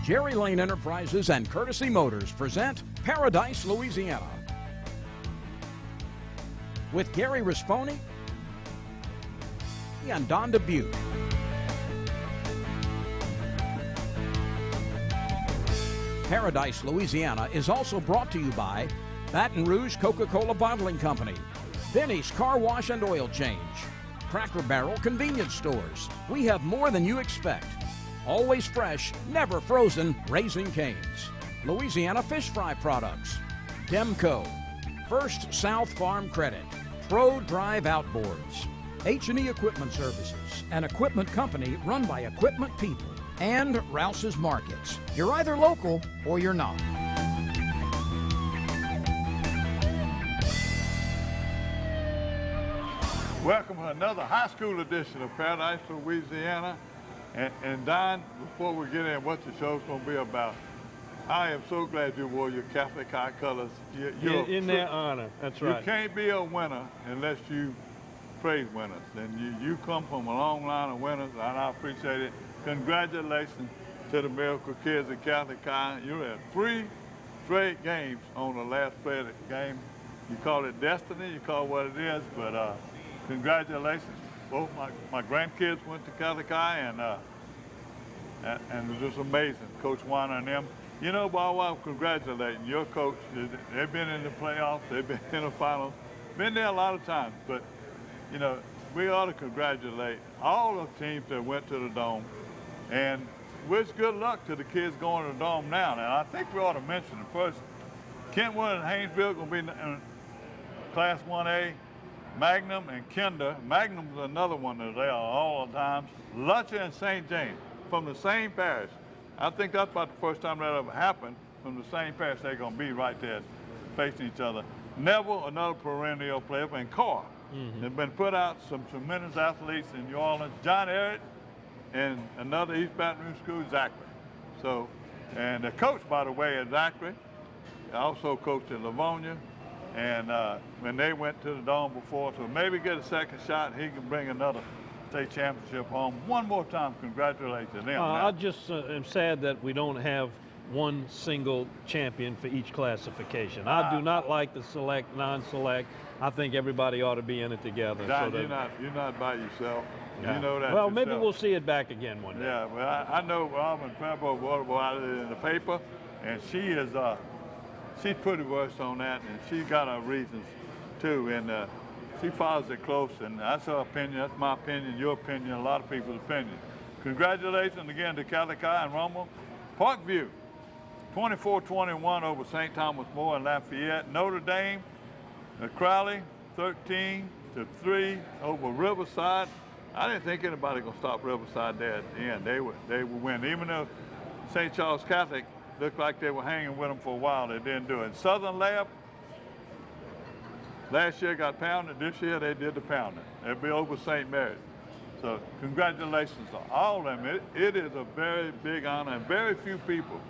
Jerry Lane Enterprises and Courtesy Motors present Paradise Louisiana with Gary Rispone and Don Dubuque. Paradise Louisiana is also brought to you by Baton Rouge Coca-Cola Bottling Company, Benny's Car Wash and Oil Change, Cracker Barrel Convenience Stores. We have more than you expect. Always fresh, never frozen Raising Cane's, Louisiana Fish Fry Products, Demco, First South Farm Credit, Pro Drive Outboards, H&E Equipment Services, an equipment company run by equipment people, and Rouse's Markets. You're either local or you're not. Welcome to another high school edition of Paradise Louisiana. And Don, before we get in what the show's going to be about, I am so glad you wore your Catholic high colors. You're in their honor, that's right. You can't be a winner unless you praise winners. And you come from a long line of winners, and I appreciate it. Congratulations to the Miracle Kids at Catholic High. You had 3 straight games on the last play of the game. You call it destiny, you call it what it is, but congratulations. Both my grandkids went to Catholic High, and it was just amazing. Coach Warner and them. You know, Bob, I'm congratulating your coach. They've been in the playoffs, they've been in the finals, been there a lot of times. But, you know, we ought to congratulate all the teams that went to the Dome, and wish good luck to the kids going to the Dome now. And I think we ought to mention it first. Kentwood and Haynesville going to be in Class 1A. Magnum and Kinder. Magnum's another one that's there all the time. Lutcher and St. James from the same parish. I think that's about the first time that ever happened. From the same parish, they're going to be right there facing each other. Neville, another perennial player, and Carr. They've been put out some tremendous athletes in New Orleans. John Ehret and another East Baton Rouge school, Zachary. So, and the coach, by the way, is Zachary. Also coached at Livonia. And when they went to the Dome before, so maybe get a second shot, he can bring another state championship home. One more time, congratulations to them. I just am sad that we don't have one single champion for each classification. I do not like the select, non-select. I think everybody ought to be in it together. Don, so you're not by yourself. Yeah. You know that. Well, yourself. maybe we'll see it back again one day. Yeah, well, I know Robin Fairboy Waterboy out in the paper, and she is. She's pretty worse on that, and she's got her reasons too, and she follows it close, and that's her opinion, that's my opinion, your opinion, a lot of people's opinion. Congratulations again to Catholic High and Rummel. Parkview, 24-21 over St. Thomas More and Lafayette. Notre Dame, Crowley, 13-3 over Riverside. I didn't think anybody gonna stop Riverside there at the end. They would win, even though St. Charles Catholic looked like they were hanging with them for a while. They didn't do it. Southern Lab, last year got pounded. This year they did the pounding. They'll be over St. Mary's. So congratulations to all of them. It is a very big honor, and very few people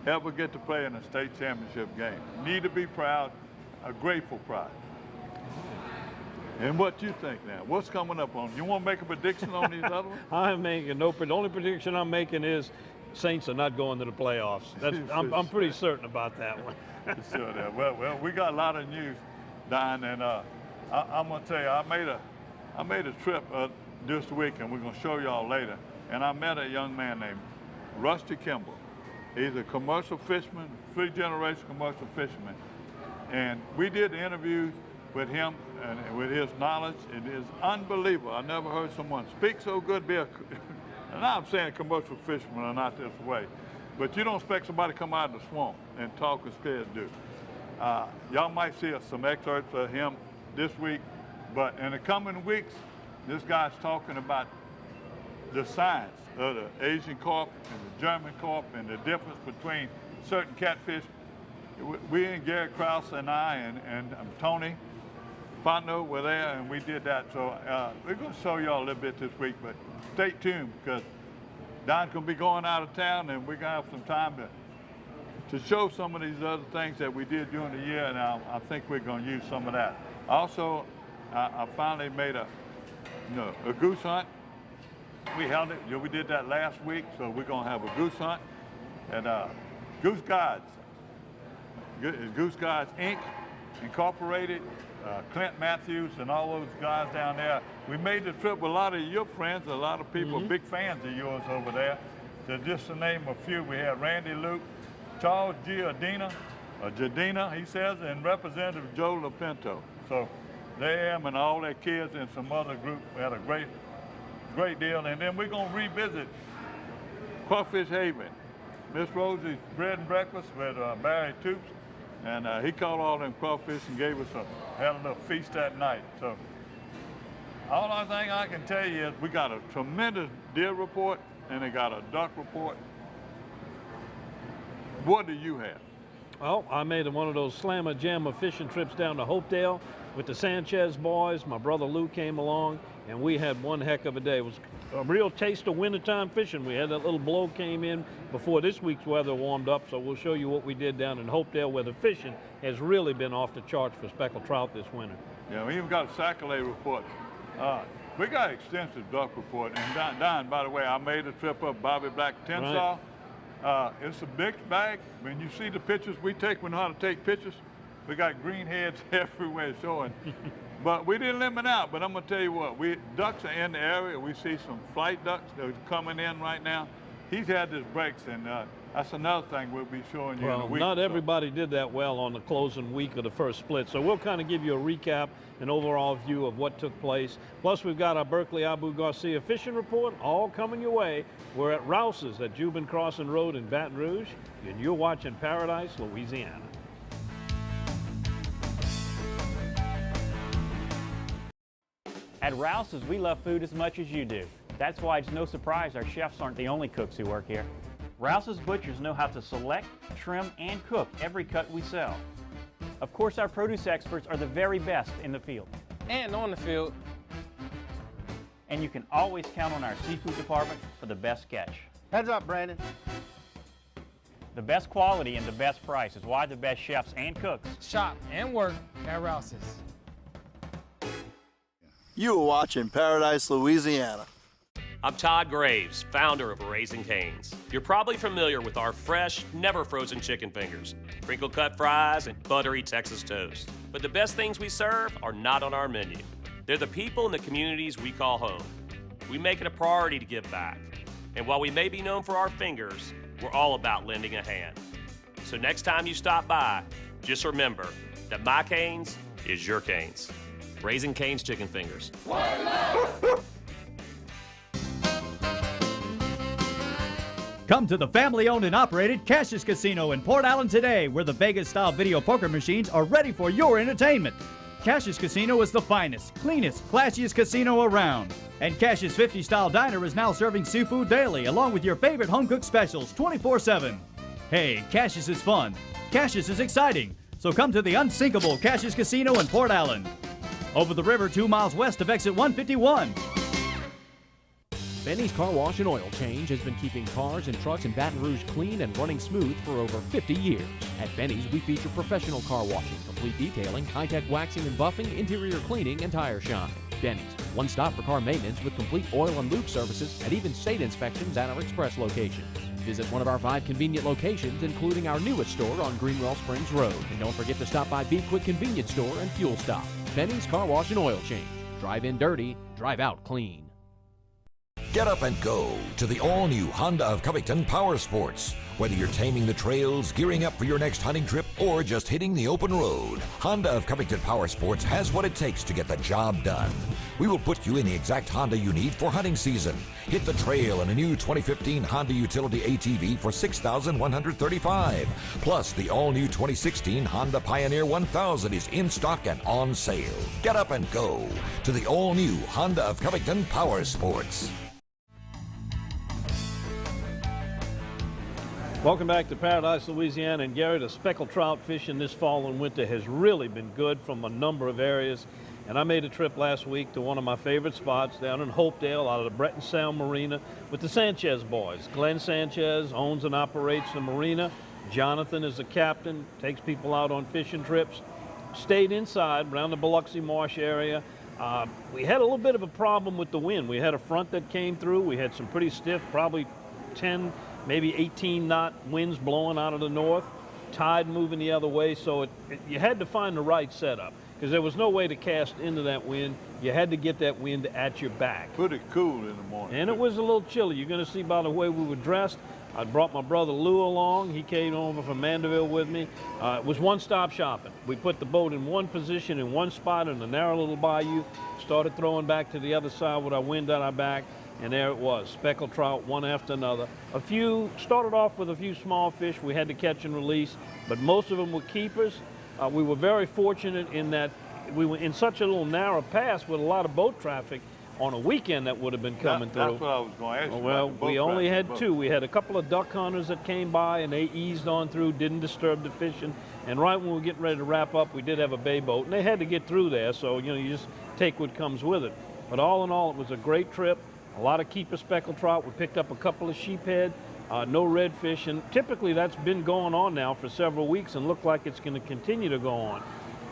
ever get to play in a state championship game. Need to be proud, a grateful pride. And what you think now? What's coming up on? You want to make a prediction on these other ones? I'm making no. The only prediction I'm making is Saints are not going to the playoffs. I'm pretty certain about that one. Sure. Well, we got a lot of news, Don, and I'm gonna tell you, I made a trip this week, and we're gonna show y'all later. And I met a young man named Rusty Kimball. He's a commercial fisherman, 3-generation commercial fisherman, and we did the interviews with him and with his knowledge. It is unbelievable. I never heard someone speak so good, and I'm saying commercial fishermen are not this way, but you don't expect somebody to come out of the swamp and talk as clear as do. Y'all might see some excerpts of him this week, but in the coming weeks, this guy's talking about the science of the Asian carp and the German carp and the difference between certain catfish. We and Gary Krause and I and Tony Fontenot were there, and we did that. So we're going to show y'all a little bit this week, but stay tuned, because Don's going to be going out of town, and we're going to have some time to show some of these other things that we did during the year, and I think we're going to use some of that. Also, I finally made a goose hunt. We held it. We did that last week, so we're going to have a goose hunt. at Goose Guides. Goose Guides Inc. Incorporated, Clint Matthews and all those guys down there. We made the trip with a lot of your friends, a lot of people, big fans of yours over there. So just to name a few, we had Randy Luke, Charles Giardina, Jadina, he says, and Representative Joe LaPinto. So them and all their kids and some other group, we had a great deal. And then we're gonna revisit Crawfish Haven, Miss Rosie's bread and breakfast with Barry Toops. And he caught all them crawfish and gave us had a little feast that night. So all I think I can tell you is we got a tremendous deer report and they got a duck report. What do you have? Well, I made one of those slammer jammer fishing trips down to Hopedale with the Sanchez boys. My brother Lou came along and we had one heck of a day. It was a real taste of wintertime fishing. We had that little blow came in before this week's weather warmed up, so we'll show you what we did down in Hopedale where the fishing has really been off the charts for speckled trout this winter. Yeah, we even got a Sac-A-Lait report. We got extensive duck report. And Don, by the way, I made a trip up Bobby Black Tenshaw. Right. It's a big bag. When you see the pictures we take, we know how to take pictures. We got green heads everywhere showing. But we didn't limit out, but I'm gonna tell you what, ducks are in the area. We see some flight ducks that are coming in right now. He's had his breaks, and that's another thing we'll be showing you in a week. Not everybody did that well on the closing week of the first split, so we'll kind of give you a recap, an overall view of what took place. Plus, we've got our Berkeley Abu Garcia fishing report all coming your way. We're at Rouse's at Jubin Crossing Road in Baton Rouge, and you're watching Paradise, Louisiana. At Rouse's, we love food as much as you do. That's why it's no surprise our chefs aren't the only cooks who work here. Rouse's butchers know how to select, trim, and cook every cut we sell. Of course, our produce experts are the very best in the field. And on the field. And you can always count on our seafood department for the best catch. Heads up, Brandon. The best quality and the best price is why the best chefs and cooks shop and work at Rouse's. You are watching Paradise, Louisiana. I'm Todd Graves, founder of Raising Cane's. You're probably familiar with our fresh, never frozen chicken fingers, crinkle cut fries, and buttery Texas toast. But the best things we serve are not on our menu. They're the people in the communities we call home. We make it a priority to give back. And while we may be known for our fingers, we're all about lending a hand. So next time you stop by, just remember that my Cane's is your Cane's. Raising Cane's Chicken Fingers. Come to the family-owned and operated Cassius Casino in Port Allen today, where the Vegas-style video poker machines are ready for your entertainment. Cassius Casino is the finest, cleanest, classiest casino around. And Cassius 50-style diner is now serving seafood daily, along with your favorite home-cooked specials 24/7. Hey, Cassius is fun. Cassius is exciting. So come to the unsinkable Cassius Casino in Port Allen. Over the river 2 miles west of exit 151. Benny's Car Wash and Oil Change has been keeping cars and trucks in Baton Rouge clean and running smooth for over 50 years. At Benny's, we feature professional car washing, complete detailing, high-tech waxing and buffing, interior cleaning, and tire shine. Benny's, one stop for car maintenance with complete oil and lube services and even state inspections at our express locations. Visit one of our 5 convenient locations, including our newest store on Greenwell Springs Road. And don't forget to stop by Be Quick Convenience Store and Fuel Stop. Benny's Car Wash and Oil Change. Drive in dirty, drive out clean. Get up and go to the all-new Honda of Covington Power Sports. Whether you're taming the trails, gearing up for your next hunting trip, or just hitting the open road, Honda of Covington Power Sports has what it takes to get the job done. We will put you in the exact Honda you need for hunting season. Hit the trail in a new 2015 Honda Utility ATV for $6,135. Plus, the all-new 2016 Honda Pioneer 1000 is in stock and on sale. Get up and go to the all-new Honda of Covington Power Sports. Welcome back to Paradise, Louisiana. And Gary, the speckled trout fishing this fall and winter has really been good from a number of areas. And I made a trip last week to one of my favorite spots down in Hopedale out of the Breton Sound Marina with the Sanchez boys. Glenn Sanchez owns and operates the marina. Jonathan is the captain, takes people out on fishing trips. Stayed inside around the Biloxi Marsh area. We had a little bit of a problem with the wind. We had a front that came through. We had some pretty stiff, probably 10, maybe 18-knot winds blowing out of the north, tide moving the other way, so you had to find the right setup because there was no way to cast into that wind. You had to get that wind at your back. Pretty cool in the morning. And it was a little chilly. You're going to see by the way we were dressed. I brought my brother Lou along. He came over from Mandeville with me. It was one-stop shopping. We put the boat in one position, in one spot in a narrow little bayou, started throwing back to the other side with our wind at our back, and there it was, speckled trout, one after another. Started off with a few small fish we had to catch and release, but most of them were keepers. We were very fortunate in that we were in such a little narrow pass with a lot of boat traffic on a weekend that would have been coming through. That's what I was going to ask you. Well, about the we only traffic. had two. We had a couple of duck hunters that came by and they eased on through, didn't disturb the fishing. And right when we were getting ready to wrap up, we did have a bay boat and they had to get through there. So, you just take what comes with it. But all in all, it was a great trip. A lot of keeper speckled trout. We picked up a couple of sheephead, no redfish. And typically that's been going on now for several weeks and look like it's going to continue to go on.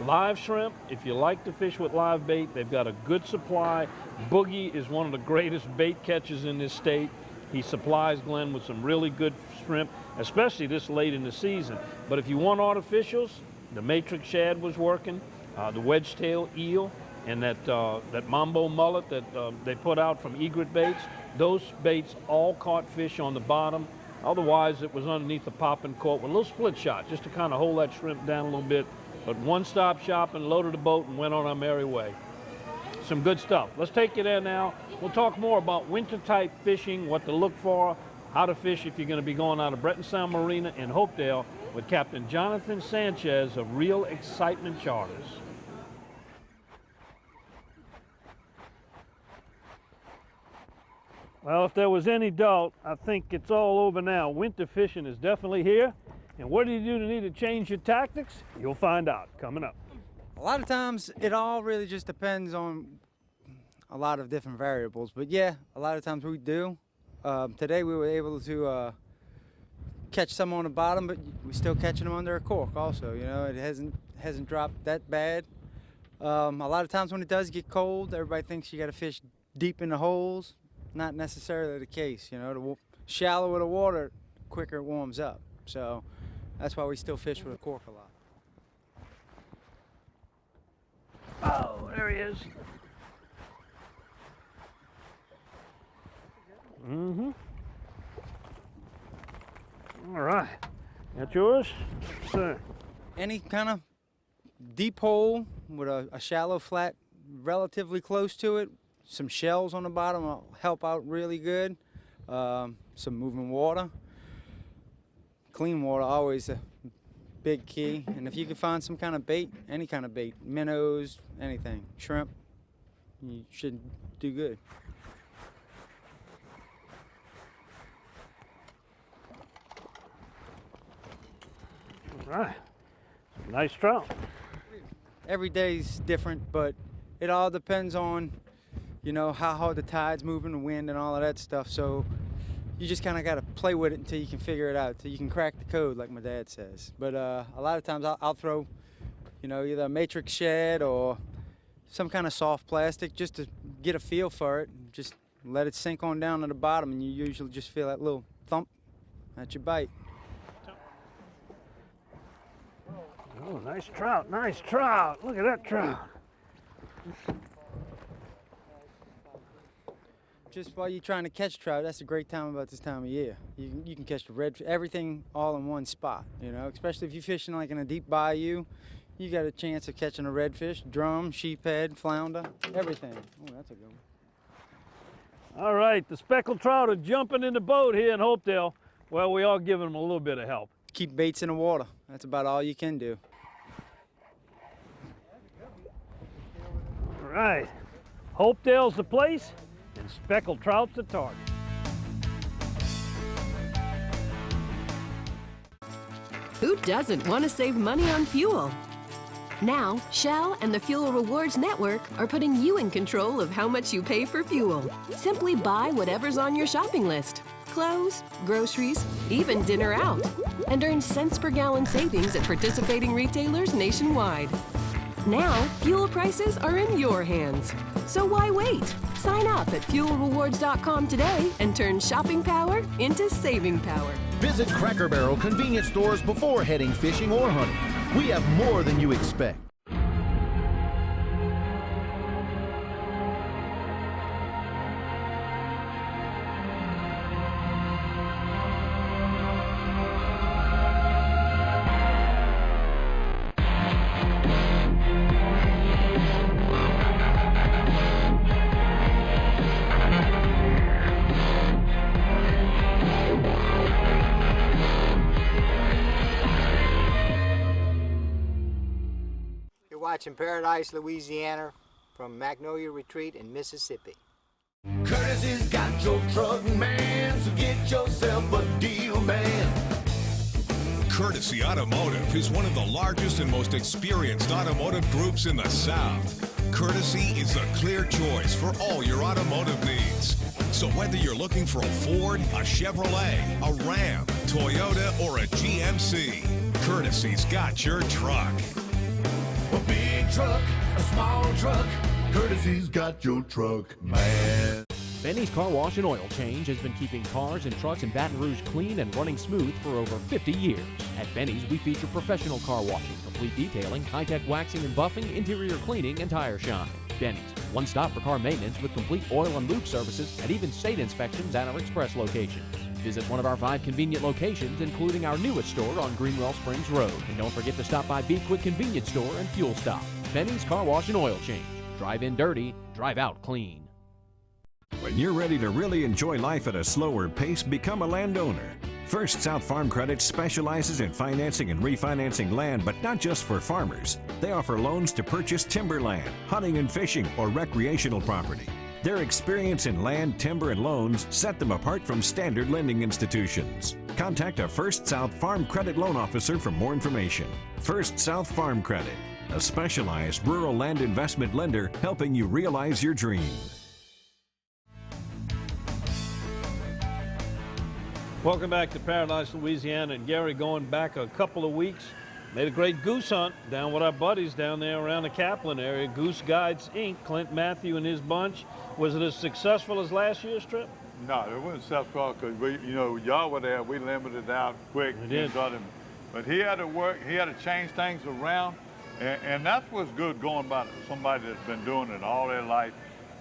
Live shrimp, if you like to fish with live bait, they've got a good supply. Boogie is one of the greatest bait catchers in this state. He supplies Glenn with some really good shrimp, especially this late in the season. But if you want artificials, the matrix shad was working, the wedge-tail eel, and that mambo mullet that they put out from egret baits. Those baits all caught fish on the bottom. Otherwise, it was underneath the popping cork with a little split shot, just to kind of hold that shrimp down a little bit. But one-stop shopping, loaded the boat, and went on our merry way. Some good stuff. Let's take you there now. We'll talk more about winter-type fishing, what to look for, how to fish if you're going to be going out of Breton Sound Marina in Hopedale with Captain Jonathan Sanchez of Real Excitement Charters. Well, if there was any doubt, I think it's all over now. Winter fishing is definitely here. And what do you do to need to change your tactics? You'll find out coming up. A lot of times it all really just depends on a lot of different variables. But yeah, a lot of times we do. Today we were able to catch some on the bottom, but we're still catching them under a cork also. It hasn't dropped that bad. A lot of times when it does get cold, everybody thinks you got to fish deep in the holes. Not necessarily the case. The shallower the water, quicker it warms up. So that's why we still fish with a cork a lot. Oh, there he is. Mm-hmm. All right. That's yours? Sir. Any kind of deep hole with a shallow flat relatively close to it, some shells on the bottom will help out really good. Some moving water. Clean water, always a big key. And if you can find some kind of bait, any kind of bait, minnows, anything, shrimp, you should do good. All right. Nice trout. Every day's different, but it all depends on, how hard the tide's moving, the wind, and all of that stuff. So you just kind of got to play with it until you can figure it out, until you can crack the code, like my dad says. But a lot of times I'll throw, either a matrix shad or some kind of soft plastic just to get a feel for it. Just let it sink on down to the bottom, and you usually just feel that little thump. That's your bite. Oh, nice trout, nice trout. Look at that trout. Just while you're trying to catch trout, that's a great time about this time of year. You can catch the redfish, everything all in one spot, especially if you're fishing like in a deep bayou. You got a chance of catching a redfish, drum, sheephead, flounder, everything. Oh, that's a good one. All right, the speckled trout are jumping in the boat here in Hopedale. Well, we are giving them a little bit of help. Keep baits in the water. That's about all you can do. All right, Hopedale's the place, and speckled trout's the target. Who doesn't want to save money on fuel? Now, Shell and the Fuel Rewards Network are putting you in control of how much you pay for fuel. Simply buy whatever's on your shopping list. Clothes, groceries, even dinner out. And earn cents per gallon savings at participating retailers nationwide. Now, fuel prices are in your hands. So why wait? Sign up at fuelrewards.com today and turn shopping power into saving power. Visit Cracker Barrel convenience stores before heading fishing or hunting. We have more than you expect. Watching Paradise, Louisiana from Magnolia Retreat in Mississippi. Courtesy's got your truck, man, so get yourself a deal, man. Courtesy Automotive is one of the largest and most experienced automotive groups in the South. Courtesy is the clear choice for all your automotive needs. So whether you're looking for a Ford, a Chevrolet, a Ram, Toyota, or a GMC, Courtesy's got your truck. A big truck, a small truck, Courtesy's got your truck, man. Benny's Car Wash and Oil Change has been keeping cars and trucks in Baton Rouge clean and running smooth for over 50 years. At Benny's, we feature professional car washing, complete detailing, high-tech waxing and buffing, interior cleaning, and tire shine. Benny's, one stop for car maintenance with complete oil and lube services and even state inspections at our express locations. Visit one of our 5 convenient locations, including our newest store on Greenwell Springs Road. And don't forget to stop by Be Quick Convenience Store and Fuel Stop. Benny's Car Wash and Oil Change. Drive in dirty, drive out clean. When you're ready to really enjoy life at a slower pace, become a landowner. First South Farm Credit specializes in financing and refinancing land, but not just for farmers. They offer loans to purchase timberland, hunting and fishing, or recreational property. Their experience in land, timber, and loans set them apart from standard lending institutions. Contact a First South Farm Credit loan officer for more information. First South Farm Credit, a specialized rural land investment lender helping you realize your dream. Welcome back to Paradise, Louisiana. And Gary, going back a couple of weeks, made a great goose hunt down with our buddies down there around the Kaplan area. Goose Guides, Inc., Clint Matthew and his bunch. Was it as successful as last year's trip? No, it wasn't successful because y'all were there. We limited it out quick. We did. But he had to work. He had to change things around, and that's what's good going by somebody that's been doing it all their life.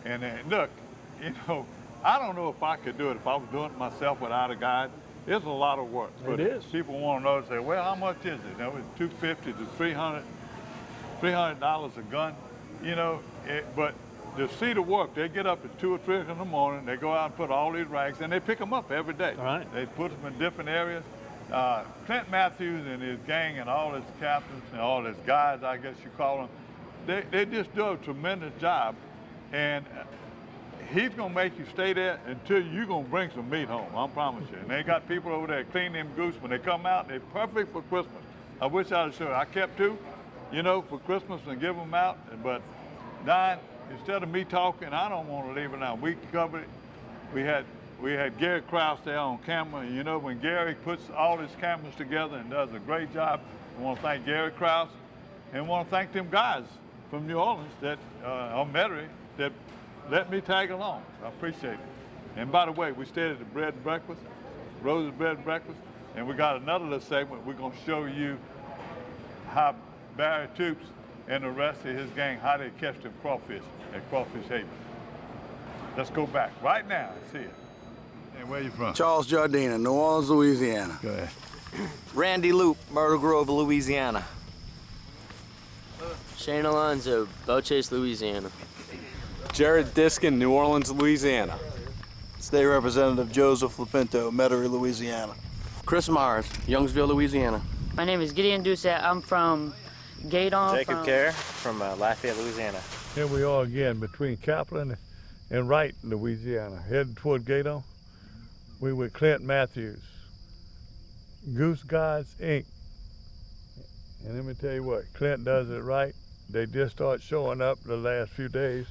And look, I don't know if I could do it if I was doing it myself without a guide. It's a lot of work. It is. People want to know and say, well, how much is it? It's $250 to $300 a gun. But to see the work, they get up at 2 or 3 in the morning, they go out and put all these rags, and they pick them up every day. All right. They put them in different areas. Clint Matthews and his gang and all his captains and all his guides, I guess you call them, they just do a tremendous job. And he's going to make you stay there until you're going to bring some meat home, I promise you. And they got people over there cleaning them goose. When they come out, they're perfect for Christmas. I wish I'd show you. I kept 2, for Christmas and give them out. But Don, instead of me talking, I don't want to leave it out. We covered it. We had Gary Krause there on camera. When Gary puts all his cameras together and does a great job, I want to thank Gary Krause and want to thank them guys from New Orleans that, or Metairie, that let me tag along. I appreciate it. And by the way, we stayed at the Bread and Breakfast, Rose's Bread and Breakfast, and we got another little segment. We're going to show you how Barry Toops and the rest of his gang, how they catch them crawfish at Crawfish Haven. Let's go back right now and see it. And where you from? Charles Jardina, New Orleans, Louisiana. Go ahead. Randy Loop, Myrtle Grove, Louisiana. Shane Alonzo, Bow Chase, Louisiana. Jared Diskin, New Orleans, Louisiana. State Representative Joseph Lapinto, Metairie, Louisiana. Chris Mars, Youngsville, Louisiana. My name is Gideon Doucette. I'm from Gaydon. Jacob Kerr from Lafayette, Louisiana. Here we are again between Kaplan and Wright, Louisiana, heading toward Gaydon. We with Clint Matthews, Goose Guides, Inc. And let me tell you what, Clint does it right. They just start showing up the last few days.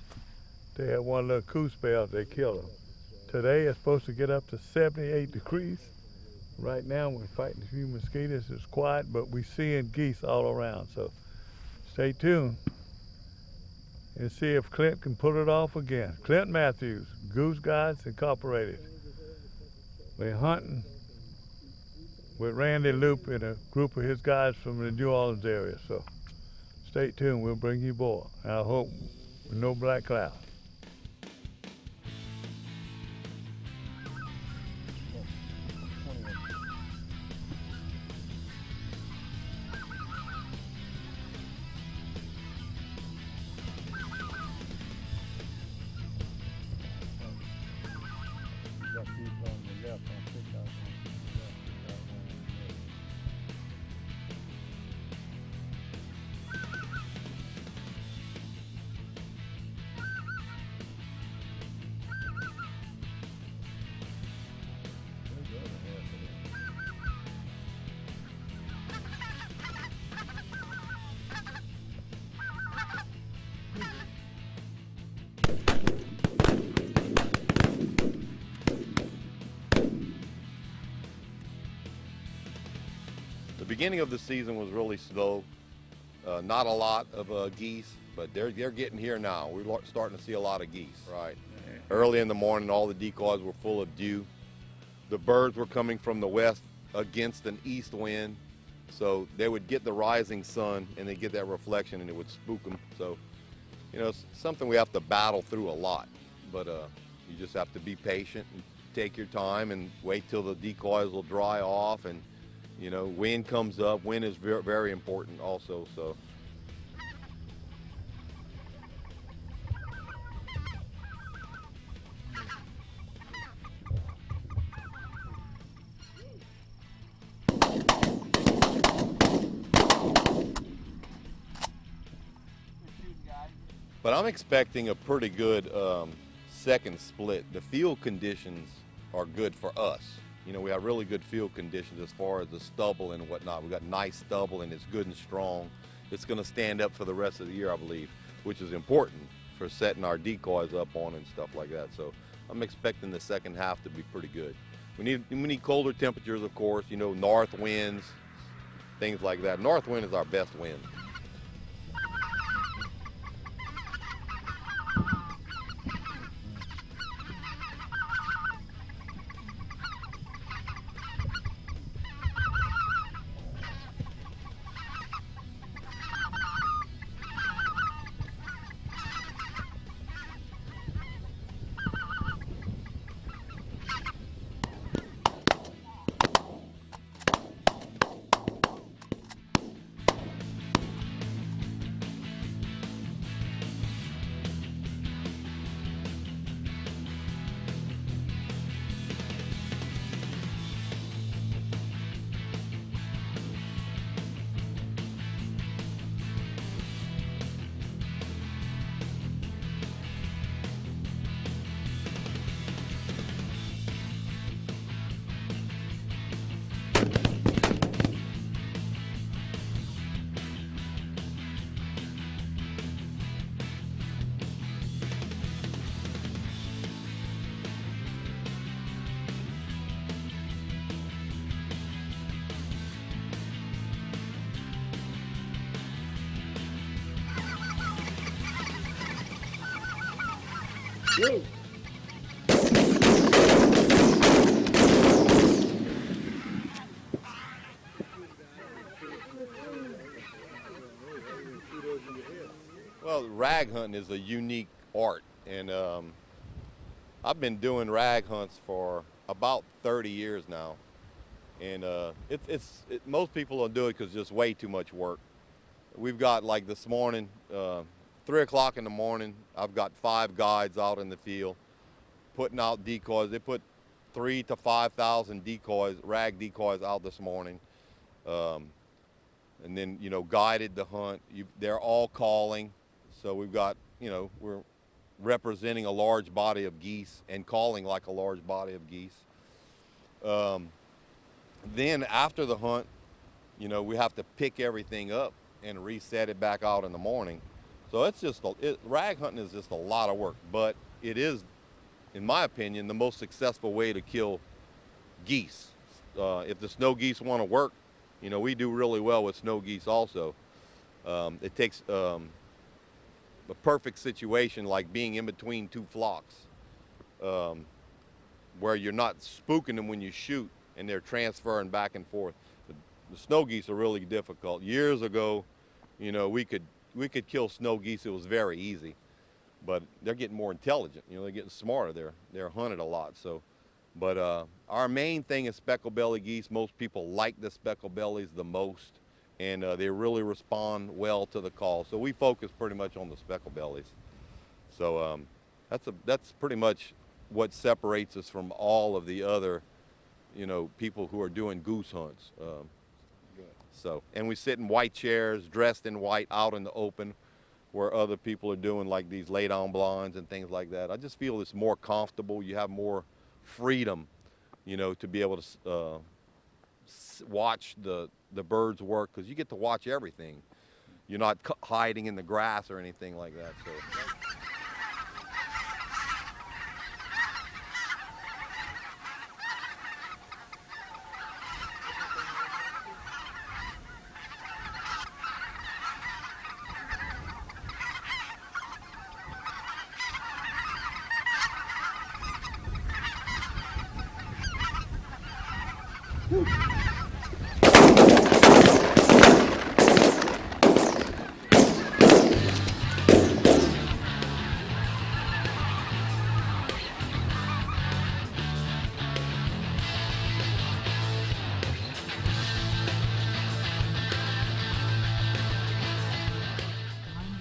They had one little coup spell, they killed them. Today it's supposed to get up to 78 degrees. Right now we're fighting a few mosquitoes. It's quiet, but we're seeing geese all around, so stay tuned. and see if Clint can pull it off again. Clint Matthews, Goose Guides Incorporated. We're hunting with Randy Loop and a group of his guys from the New Orleans area. So stay tuned, we'll bring you aboard. And I hope with no black cloud. The beginning of the season was really slow. Not a lot of geese, but they're getting here now. We're starting to see a lot of geese. Right. Early in the morning, all the decoys were full of dew. The birds were coming from the west against an east wind, so they would get the rising sun and they get that reflection and it would spook them. So, you know, it's something we have to battle through a lot, but you just have to be patient and take your time and wait till the decoys will dry off. And you know, wind comes up. Wind is very, very important also. So. But I'm expecting a pretty good second split. The field conditions are good for us. You know, we have really good field conditions as far as the stubble and whatnot. We got nice stubble and it's good and strong. It's going to stand up for the rest of the year, I believe, which is important for setting our decoys up on and stuff like that. So I'm expecting the second half to be pretty good. We need colder temperatures, of course, you know, north winds, things like that. North wind is our best wind. Whoa. Well, rag hunting is a unique art, and I've been doing rag hunts for about 30 years now, and most people don't do it because it's just way too much work. We've got, like this morning, 3 o'clock in the morning, I've got 5 guides out in the field putting out decoys. They put 3,000 to 5,000 decoys, rag decoys out this morning. And then, you know, guided the hunt. They're all calling. So we've got, you know, we're representing a large body of geese and calling like a large body of geese. Then after the hunt, you know, we have to pick everything up and reset it back out in the morning. So it's just, rag hunting is just a lot of work, but it is, in my opinion, the most successful way to kill geese. If the snow geese want to work, you know, we do really well with snow geese also. It takes perfect situation, like being in between two flocks, where you're not spooking them when you shoot and they're transferring back and forth. The snow geese are really difficult. Years ago, you know, we could kill snow geese. It was very easy, but they're getting more intelligent. You know, they're getting smarter. They're hunted a lot. So, but our main thing is speckled belly geese. Most people like the speckled bellies the most, and they really respond well to the call. So we focus pretty much on the speckled bellies. So that's pretty much what separates us from all of the other, you know, people who are doing goose hunts. So, and we sit in white chairs, dressed in white, out in the open, where other people are doing like these lay-down blinds and things like that. I just feel it's more comfortable. You have more freedom, you know, to be able to watch the birds work, because you get to watch everything. You're not hiding in the grass or anything like that. So.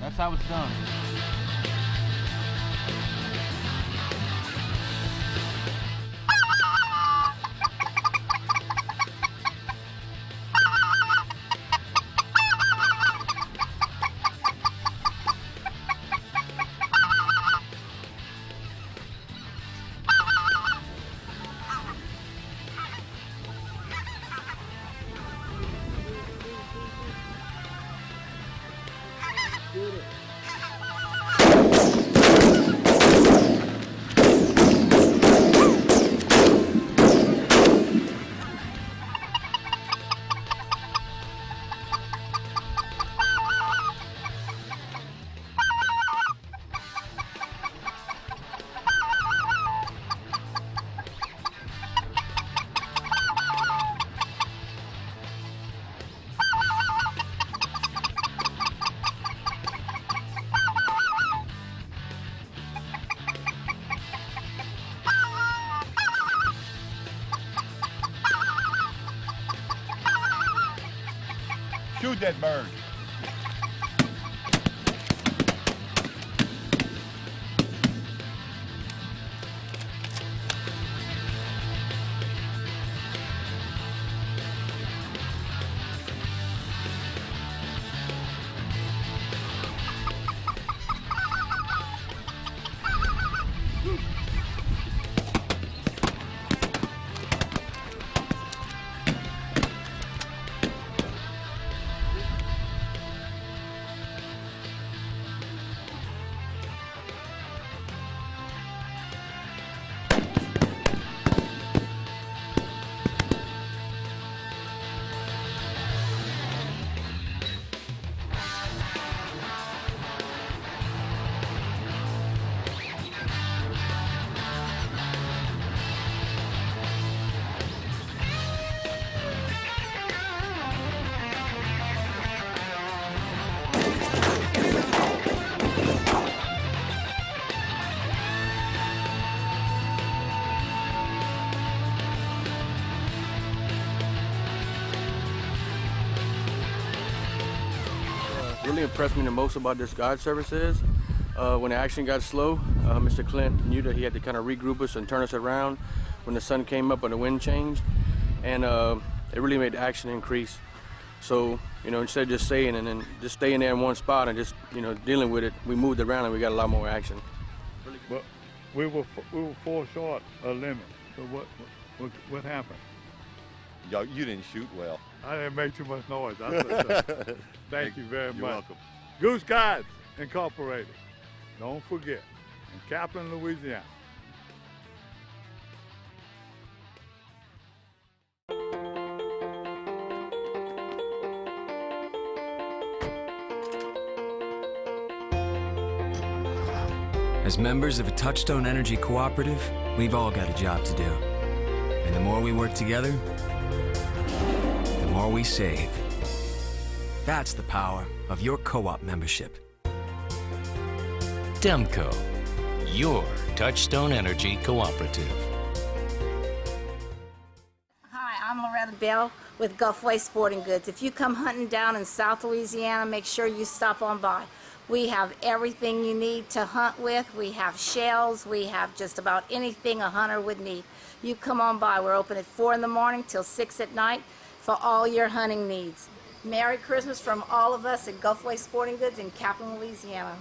That's how it's done. Shoot that bird. Really impressed me the most about this guide service is when the action got slow, Mr. Clint knew that he had to kind of regroup us and turn us around when the sun came up and the wind changed, and it really made the action increase. So, you know, instead of just saying and then just staying there in one spot and just, you know, dealing with it, we moved around and we got a lot more action. But we were 4 short a limit. So what happened? Yo, you didn't shoot well. I didn't make too much noise. Thank you very much. You're welcome. Goose Guides Incorporated. Don't forget, in Kaplan, Louisiana. As members of a Touchstone Energy cooperative, we've all got a job to do. And the more we work together, the more we save. That's the power of your co-op membership. Demco, your Touchstone Energy cooperative. Hi, I'm Loretta Bell with Gulfway Sporting Goods. If you come hunting down in South Louisiana, make sure you stop on by. We have everything you need to hunt with. We have shells. We have just about anything a hunter would need. You come on by. We're open at 4 in the morning till 6 at night for all your hunting needs. Merry Christmas from all of us at Gulfway Sporting Goods in Kaplan, Louisiana.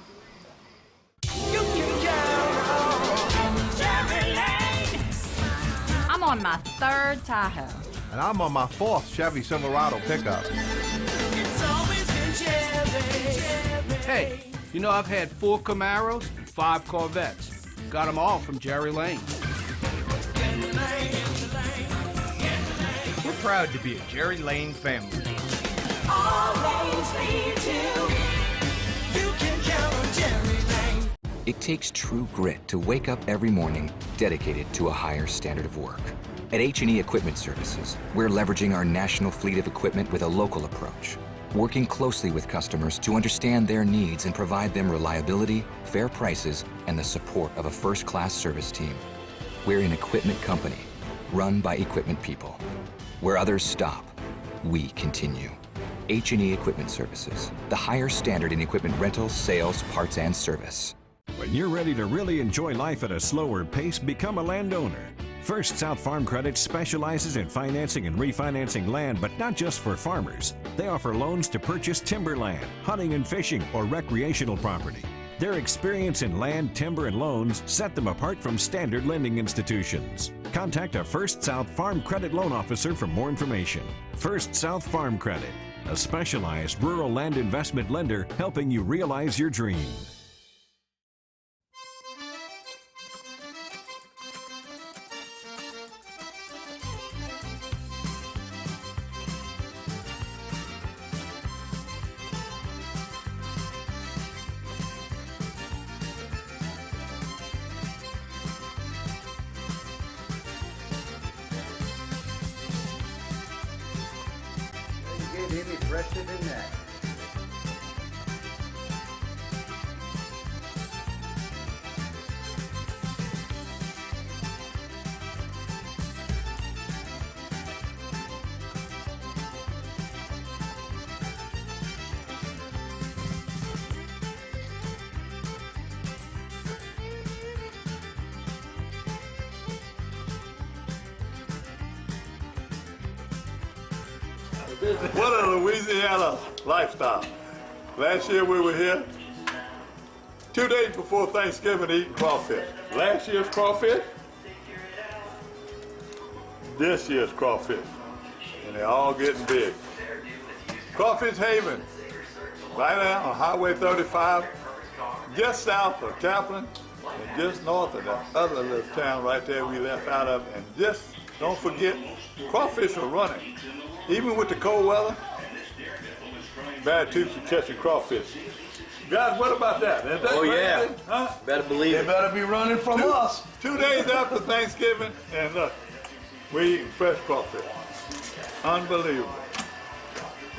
I'm on my 3rd Tahoe. And I'm on my 4th Chevy Silverado pickup. Hey, you know I've had 4 Camaros and 5 Corvettes. Got them all from Jerry Lane. We're proud to be a Jerry Lane family. All lanes lead to. You can count on Jerry Lane. It takes true grit to wake up every morning dedicated to a higher standard of work. At H&E Equipment Services, we're leveraging our national fleet of equipment with a local approach, working closely with customers to understand their needs and provide them reliability, fair prices, and the support of a first-class service team. We're an equipment company, run by equipment people. Where others stop, we continue. H&E Equipment Services, the higher standard in equipment rental, sales, parts, and service. When you're ready to really enjoy life at a slower pace, become a landowner. First South Farm Credit specializes in financing and refinancing land, but not just for farmers. They offer loans to purchase timberland, hunting and fishing, or recreational property. Their experience in land, timber, and loans set them apart from standard lending institutions. Contact a First South Farm Credit loan officer for more information. First South Farm Credit, a specialized rural land investment lender helping you realize your dream. Any fresher than that. What a Louisiana lifestyle. Last year we were here 2 days before Thanksgiving eating crawfish. Last year's crawfish, this year's crawfish. And they're all getting big. Crawfish Haven, right out on Highway 35, just south of Kaplan, and just north of that other little town right there we left out of. And just don't forget, crawfish are running. Even with the cold weather, bad tubes for catching crawfish. Guys, what about that? Is that Oh, crazy? yeah. Huh? Better believe They it. better be running from us. 2 days after Thanksgiving, and look, we're eating fresh crawfish. Unbelievable.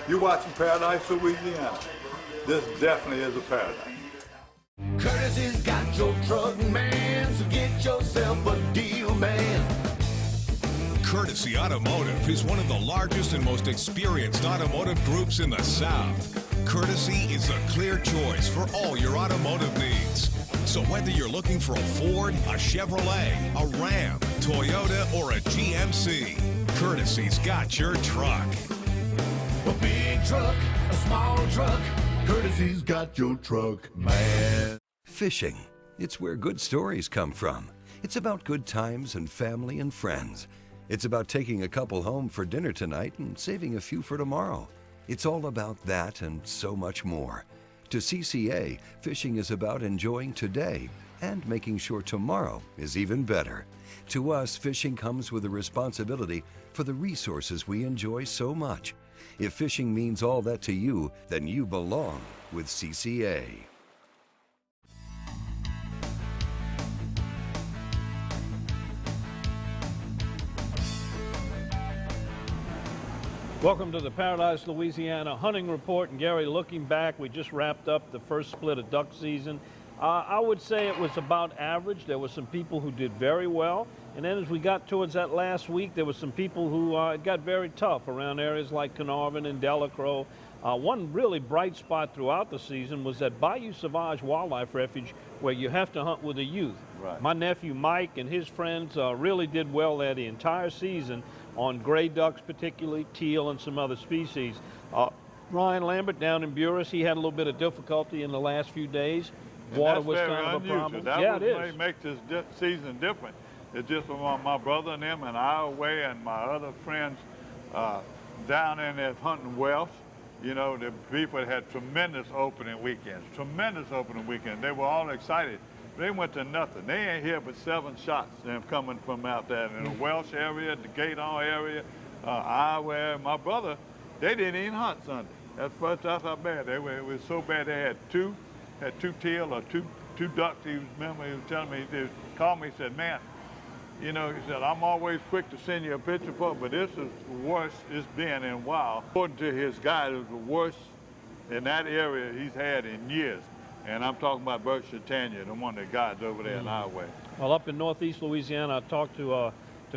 You're watching Paradise Louisiana. This definitely is a paradise. Courtesy's got your truck, man, so get yourself a deal, man. Courtesy Automotive is one of the largest and most experienced automotive groups in the South. Courtesy is the clear choice for all your automotive needs. So whether you're looking for a Ford, a Chevrolet, a Ram, Toyota, or a GMC, Courtesy's got your truck. A big truck, a small truck, Courtesy's got your truck, man. Fishing. It's where good stories come from. It's about good times and family and friends. It's about taking a couple home for dinner tonight and saving a few for tomorrow. It's all about that and so much more. To CCA, fishing is about enjoying today and making sure tomorrow is even better. To us, fishing comes with a responsibility for the resources we enjoy so much. If fishing means all that to you, then you belong with CCA. Welcome to the Paradise Louisiana Hunting Report. And Gary, looking back, we just wrapped up the first split of duck season. I would say it was about average. There were some people who did very well. And then as we got towards that last week, there were some people who it got very tough around areas like Carnarvon and Delacroix. One really bright spot throughout the season was that Bayou Sauvage Wildlife Refuge, where you have to hunt with a youth. Right. My nephew Mike and his friends really did well there the entire season on gray ducks, particularly teal and some other species. Ryan Lambert down in Buras, he had a little bit of difficulty in the last few days. Water was kind of a problem. That was makes this season different. It's just my brother and them and I away and my other friends down in there hunting Welsh. You know, the people had tremendous opening weekends. They were all excited. They went to nothing. They ain't here but 7 shots, them coming from out there in the Welsh area, the Gaydon area, Iowa. My brother, they didn't even hunt Sunday. That's how bad it was. So bad they had two teal or two ducks. He was telling me, he called me, he said, man, you know, he said, I'm always quick to send you a picture for it, but this is the worst it's been in a while. According to his guide, it was the worst in that area he's had in years. And I'm talking about Bert Chatania, the one that guides over there in Iowa. Well, up in northeast Louisiana, I talked to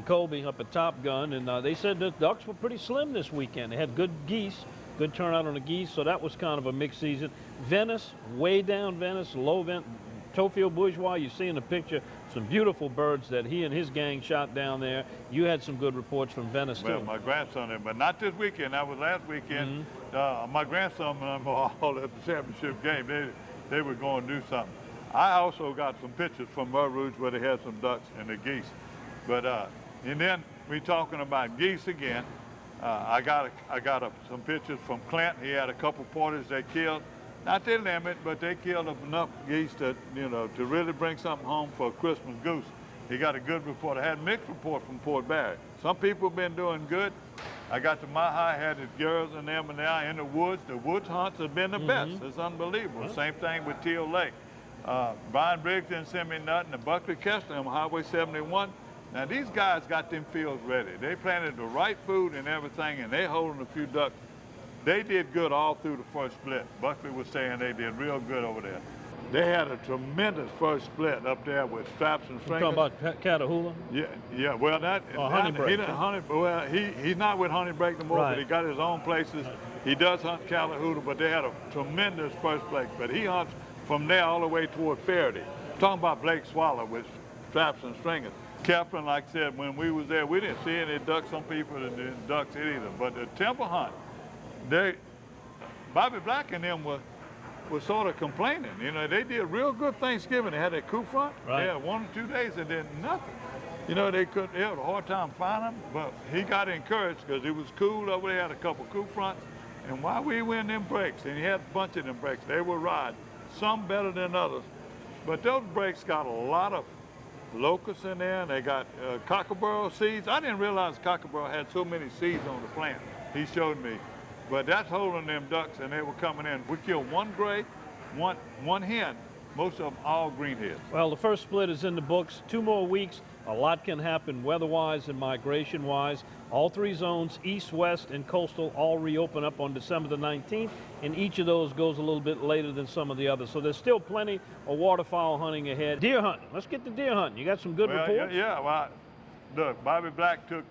Colby up at Top Gun, and they said the ducks were pretty slim this weekend. They had good geese, good turnout on the geese, so that was kind of a mixed season. Venice, way down Venice, low Venice, Tokyo Bourgeois, you see in the picture some beautiful birds that he and his gang shot down there. You had some good reports from Venice, too. Well, my grandson, but not this weekend. That was last weekend. My grandson and I were all at the championship game. They were going to do something. I also got some pictures from Mer Rouge where they had some ducks and the geese. But and then we talking about geese again. I got some pictures from Clint. He had a couple porters they killed. Not their limit, but they killed enough geese to really bring something home for a Christmas goose. He got a good report. I had a mixed report from Port Barry. Some people have been doing good. I got to my high, had the girls and them, and now in the woods. The woods hunts have been the best. It's unbelievable. Same thing with Teal Lake. Brian Briggs didn't send me nothing. The Buckley Kessler on Highway 71. Now these guys got them fields ready. They planted the right food and everything, and they holding a few ducks. They did good all through the first split. Buckley was saying they did real good over there. They had a tremendous first split up there with straps and stringers. You're talking about Catahoula? Yeah. Well, he's not with Honeybreak no more, but he got his own places. He does hunt Catahoula, but they had a tremendous first place. But he hunts from there all the way toward Faraday. Talking about Blake Swallow with straps and stringers. Kaplan, like I said, when we was there, we didn't see any ducks. Some people didn't ducks it either. But the temple hunt, Bobby Black and them were sort of complaining. You know, they did real good Thanksgiving. They had that coup front. Right. They had 1 or 2 days and did nothing. You know, they had a hard time finding them, but he got encouraged because it was cool over there, had a couple coup fronts. And while we win them breaks, and he had a bunch of them breaks, they were riding, some better than others. But those breaks got a lot of locusts in there, and they got cockerel seeds. I didn't realize cockerel had so many seeds on the plant. He showed me. But that's holding them ducks, and they were coming in. We killed 1 gray, one hen, most of them all greenheads. Well, the first split is in the books. 2 more weeks. A lot can happen weather-wise and migration-wise. All 3 zones, east, west, and coastal, all reopen up on December the 19th, and each of those goes a little bit later than some of the others. So there's still plenty of waterfowl hunting ahead. Deer hunting. Let's get to deer hunting. You got some good reports? Yeah. Well, look, Bobby Black took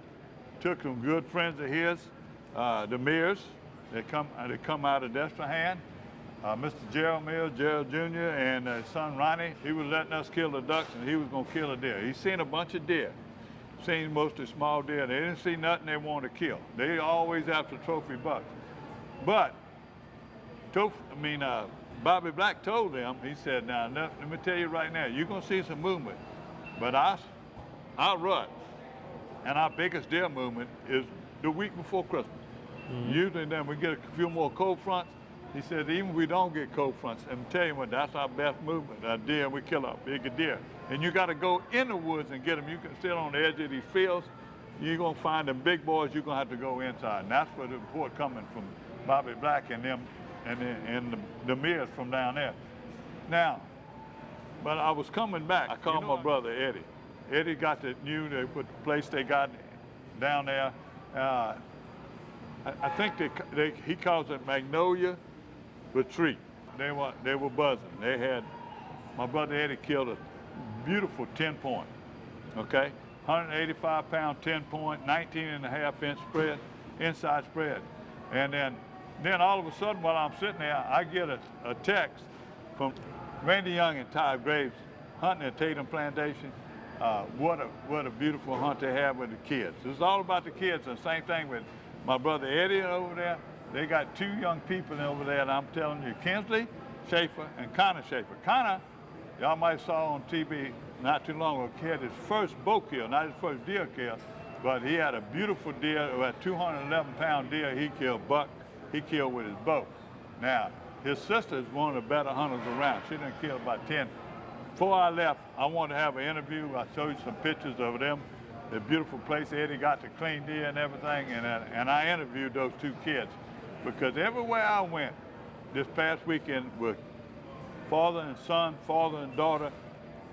some good friends of his, the Mears. They come out of Destrehan. Mr. Gerald Mills, Gerald Jr., and his son Ronnie, he was letting us kill the ducks, and he was going to kill a deer. He's seen a bunch of deer, seen mostly small deer. They didn't see nothing they wanted to kill. They always after trophy bucks. But, Bobby Black told them, he said, now, let me tell you right now, you're going to see some movement, but I'll run. And our biggest deer movement is the week before Christmas. Usually then we get a few more cold fronts. He said, even if we don't get cold fronts, I'm telling you what, that's our best movement. A deer, we kill a bigger deer. And you got to go in the woods and get them. You can sit on the edge of these fields. You're going to find them big boys, you're going to have to go inside. And that's where the report coming from Bobby Black and them and the Mears from down there. Now, but I was coming back. I called my brother, Eddie. Eddie got the place they got down there. I think he calls it Magnolia Retreat. They were buzzing. They had, my brother Eddie killed a beautiful 10-point, okay? 185-pound 10-point, 19.5-inch spread, inside spread. And then all of a sudden while I'm sitting there, I get a text from Randy Young and Ty Graves hunting at Tatum Plantation. What a beautiful hunt they have with the kids. It's all about the kids, and same thing with my brother Eddie over there. They got 2 young people over there, and I'm telling you, Kinsley Schaefer and Connor Schaefer. Connor, y'all might have saw on TV not too long ago, he had his first bow kill, not his first deer kill, but he had a beautiful deer, a 211-pound deer he killed with his bow. Now, his sister is one of the better hunters around. She done killed about 10. Before I left, I wanted to have an interview. I showed you some pictures of them, the beautiful place Eddie got to clean deer and everything, and I interviewed those 2 kids, because everywhere I went this past weekend with father and son, father and daughter,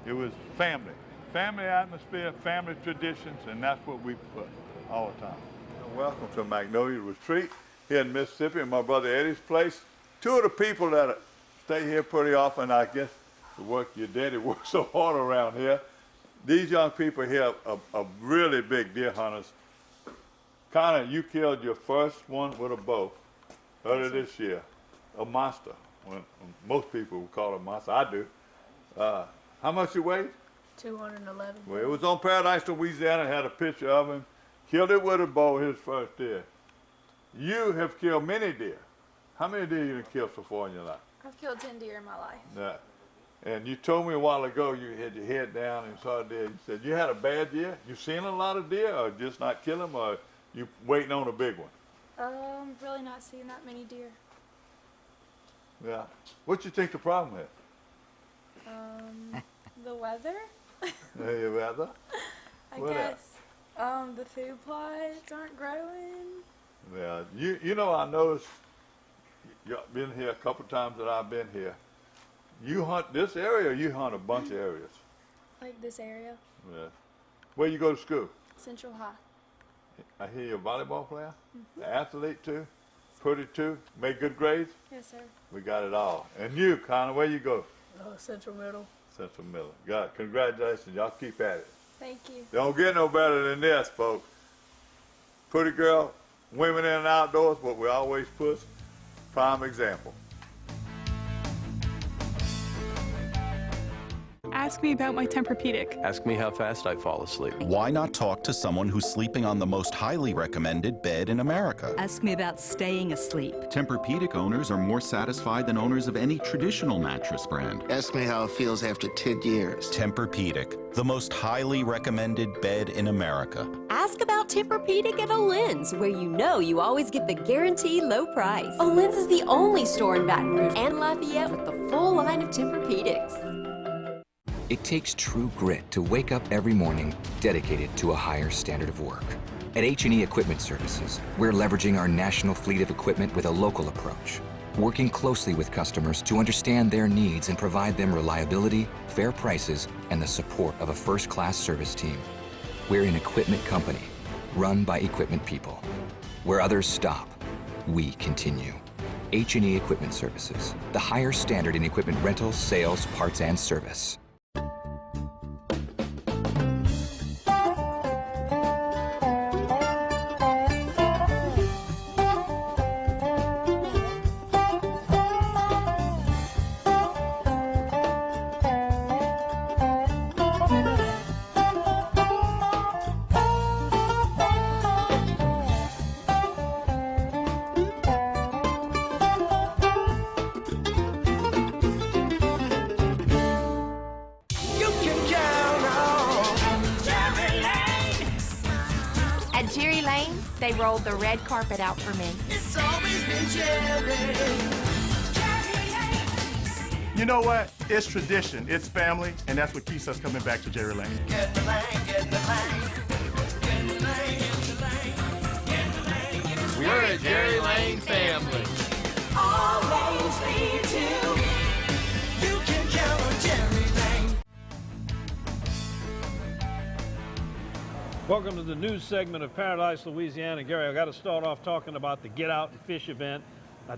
it was family. Family atmosphere, family traditions, and that's what we put all the time. Welcome to Magnolia Retreat here in Mississippi, in my brother Eddie's place. 2 of the people that stay here pretty often, I guess, your daddy works so hard around here. These young people here are really big deer hunters. Connor, you killed your first one with a bow earlier this year, a monster. Most people would call it a monster. I do. How much you weighed? 211. Well, it was on Paradise, Louisiana. Had a picture of him. Killed it with a bow, his first deer. You have killed many deer. How many deer you have killed so far in your life? I've killed 10 deer in my life. Yeah. And you told me a while ago you had your head down and saw a deer. You said you had a bad deer. You seen a lot of deer, or just not kill them, or you waiting on a big one? Really not seeing that many deer. Yeah. What you think the problem is? The weather? The weather? I guess. The food plots aren't growing. Yeah. You know, I noticed you've been here a couple times that I've been here. You hunt this area, or you hunt a bunch of areas? Like this area. Yeah. Where you go to school? Central High. I hear you're a volleyball player, an athlete too, pretty too, make good grades? Yes, sir. We got it all. And you, Connor, where you go? Central Middle. Central Middle. God, congratulations. Y'all keep at it. Thank you. Don't get no better than this, folks. Pretty girl, women in and outdoors, what we always push, prime example. Ask me about my Tempur-Pedic. Ask me how fast I fall asleep. Why not talk to someone who's sleeping on the most highly recommended bed in America? Ask me about staying asleep. Tempur-Pedic owners are more satisfied than owners of any traditional mattress brand. Ask me how it feels after 10 years. Tempur-Pedic, the most highly recommended bed in America. Ask about Tempur-Pedic at Olin's, where you know you always get the guaranteed low price. Olin's is the only store in Baton Rouge and Lafayette with the full line of Tempur-Pedics. It takes true grit to wake up every morning dedicated to a higher standard of work. At H&E Equipment Services, we're leveraging our national fleet of equipment with a local approach, working closely with customers to understand their needs and provide them reliability, fair prices, and the support of a first-class service team. We're an equipment company, run by equipment people. Where others stop, we continue. H&E Equipment Services, the higher standard in equipment rentals, sales, parts, and service. They rolled the red carpet out for me. It's always been Jerry. You know what? It's tradition, it's family, and that's what keeps us coming back to Jerry Lane. Get in the lane, get in the lane. Get in the lane, get in the lane. Get in the lane, get in the lane. We're a Jerry Lane family. All lanes lead to. You can count on Jerry Lane. Welcome to the news segment of Paradise, Louisiana. Gary, I got to start off talking about the Get Out and Fish event.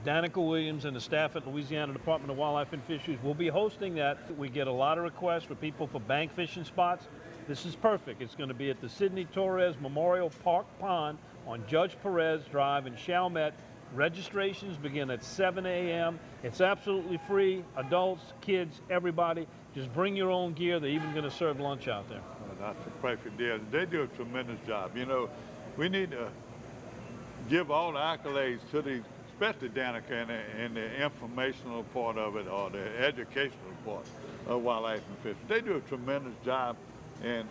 Danica Williams and the staff at Louisiana Department of Wildlife and Fisheries will be hosting that. We get a lot of requests for people for bank fishing spots. This is perfect. It's going to be at the Sidney Torres Memorial Park Pond on Judge Perez Drive in Chalmette. Registrations begin at 7 a.m. It's absolutely free. Adults, kids, everybody. Just bring your own gear. They're even going to serve lunch out there. That's a perfect deal. They do a tremendous job. You know, we need to give all the accolades to the, especially Danica in the informational part of it or the educational part of wildlife and fish. They do a tremendous job, and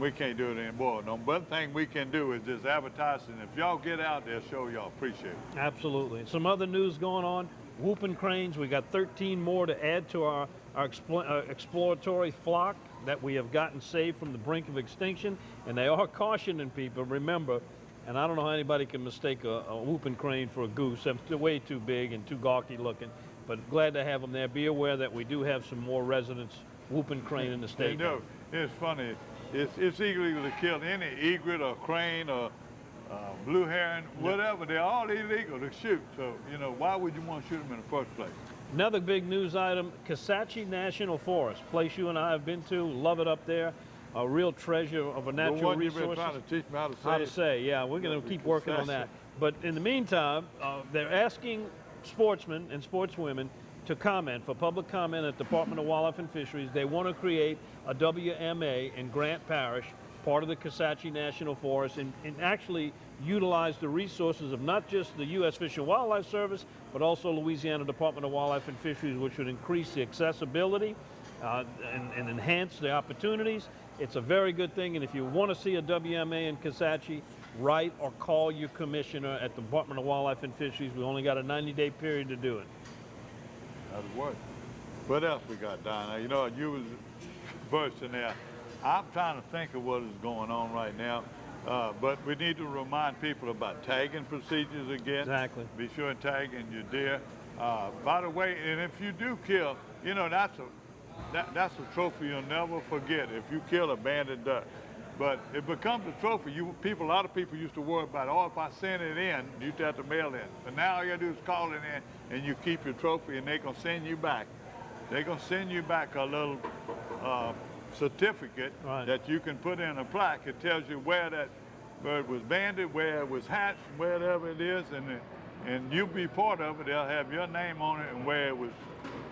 we can't do it anymore. The one thing we can do is just advertise, and if y'all get out there, show y'all appreciate it. Absolutely. Some other news going on. Whooping cranes, we got 13 more to add to our exploratory flock that we have gotten saved from the brink of extinction, and they are cautioning people, remember, and I don't know how anybody can mistake a whooping crane for a goose. They're way too big and too gawky looking, but glad to have them there. Be aware that we do have some more residents whooping crane in the state. You know, it's funny. It's illegal to kill any egret or crane or blue heron, whatever. They're all illegal to shoot. So, you know, why would you want to shoot them in the first place? Another big news item, Kisatchie National Forest, place you and I have been to, love it up there. A real treasure of a natural resource. You've been trying to teach me how to say How to say, yeah, we're going to keep working on that. But in the meantime, they're asking sportsmen and sportswomen to comment, for public comment at Department of Wildlife and Fisheries. They want to create a WMA in Grant Parish, part of the Kisatchie National Forest, and actually utilize the resources of not just the U.S. Fish and Wildlife Service, but also Louisiana Department of Wildlife and Fisheries, which would increase the accessibility and enhance the opportunities. It's a very good thing, and if you want to see a WMA in Kisatchie, write or call your commissioner at the Department of Wildlife and Fisheries. We only got a 90-day period to do it. That'll work. What else we got, Dinah? You know, you was first in there. I'm trying to think of what is going on right now, but we need to remind people about tagging procedures again. Exactly. Be sure and tag in your deer. By the way, and if you do kill, you know, that's a trophy you'll never forget if you kill a banded duck. But it becomes a trophy. A lot of people used to worry about, oh, if I send it in, you have to mail in. But now all you gotta do is call it in, and you keep your trophy, and they're gonna send you back. They're gonna send you back a little certificate that you can put in a plaque. It tells you where that bird was banded, where it was hatched, wherever it is, and you'll be part of it. They'll have your name on it and where it was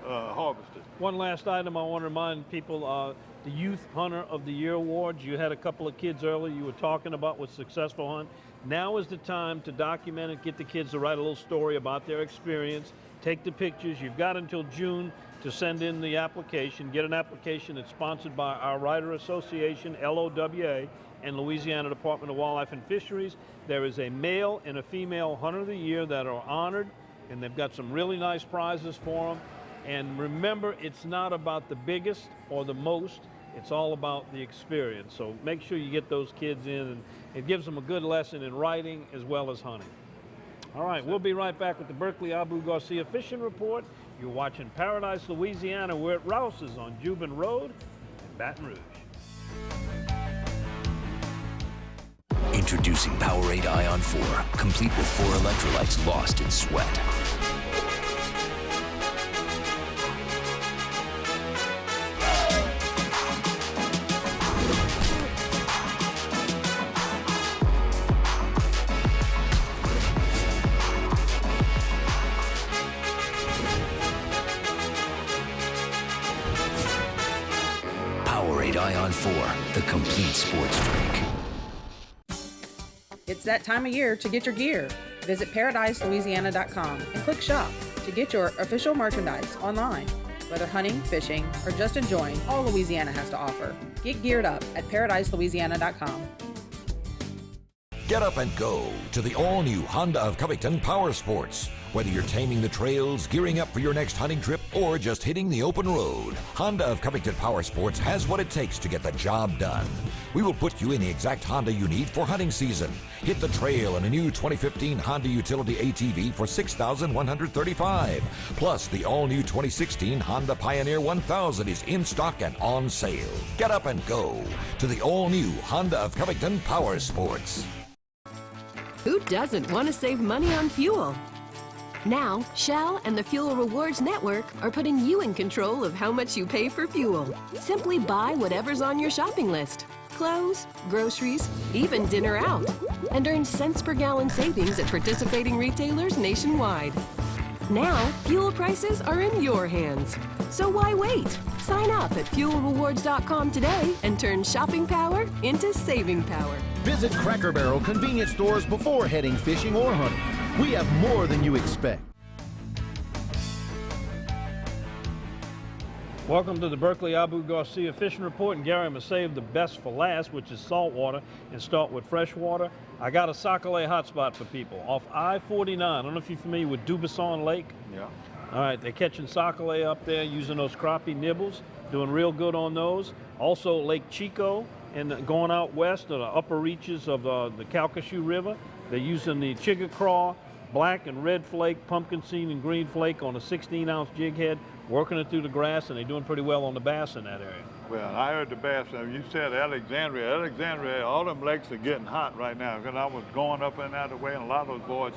harvested. One last item I want to remind people, the Youth Hunter of the Year Awards. You had a couple of kids earlier you were talking about with successful hunt. Now is the time to document it, get the kids to write a little story about their experience, take the pictures. You've got until June to send in the application. Get an application that's sponsored by our Writer Association, LOWA, and Louisiana Department of Wildlife and Fisheries. There is a male and a female Hunter of the Year that are honored, and they've got some really nice prizes for them. And remember, it's not about the biggest or the most. It's all about the experience. So make sure you get those kids in, and it gives them a good lesson in writing as well as hunting. All right, we'll be right back with the Berkeley Abu Garcia Fishing Report. You're watching Paradise, Louisiana. We're at Rouse's on Jubin Road in Baton Rouge. Introducing Powerade Ion 4, complete with 4 electrolytes lost in sweat. Powerade Ion 4, the complete sports drink. It's that time of year to get your gear. Visit ParadiseLouisiana.com and click Shop to get your official merchandise online. Whether hunting, fishing, or just enjoying, all Louisiana has to offer. Get geared up at ParadiseLouisiana.com. Get up and go to the all-new Honda of Covington Power Sports. Whether you're taming the trails, gearing up for your next hunting trip, or just hitting the open road, Honda of Covington Power Sports has what it takes to get the job done. We will put you in the exact Honda you need for hunting season. Hit the trail in a new 2015 Honda Utility ATV for $6,135. Plus, the all-new 2016 Honda Pioneer 1000 is in stock and on sale. Get up and go to the all-new Honda of Covington Power Sports. Who doesn't want to save money on fuel? Now, Shell and the Fuel Rewards Network are putting you in control of how much you pay for fuel. Simply buy whatever's on your shopping list. Clothes, groceries, even dinner out. And earn cents per gallon savings at participating retailers nationwide. Now, fuel prices are in your hands. So why wait? Sign up at fuelrewards.com today and turn shopping power into saving power. Visit Cracker Barrel convenience stores before heading fishing or hunting. We have more than you expect. Welcome to the Berkeley Abu Garcia Fishing Report, and Gary, I'm going to save the best for last, which is saltwater, and start with freshwater. I got a Sac-A-Lait hotspot for people off I-49. I don't know if you're familiar with Dubuisson Lake. Yeah. All right, they're catching Sac-A-Lait up there using those crappie nibbles, doing real good on those. Also Lake Chico, and going out west to the upper reaches of the Calcasieu River. They're using the chigga craw, black and red flake, pumpkin seed and green flake on a 16-ounce jig head, working it through the grass, and they're doing pretty well on the bass in that area. Well, I heard the bass. You said Alexandria, all them lakes are getting hot right now, because I was going up and out of the way, and a lot of those boys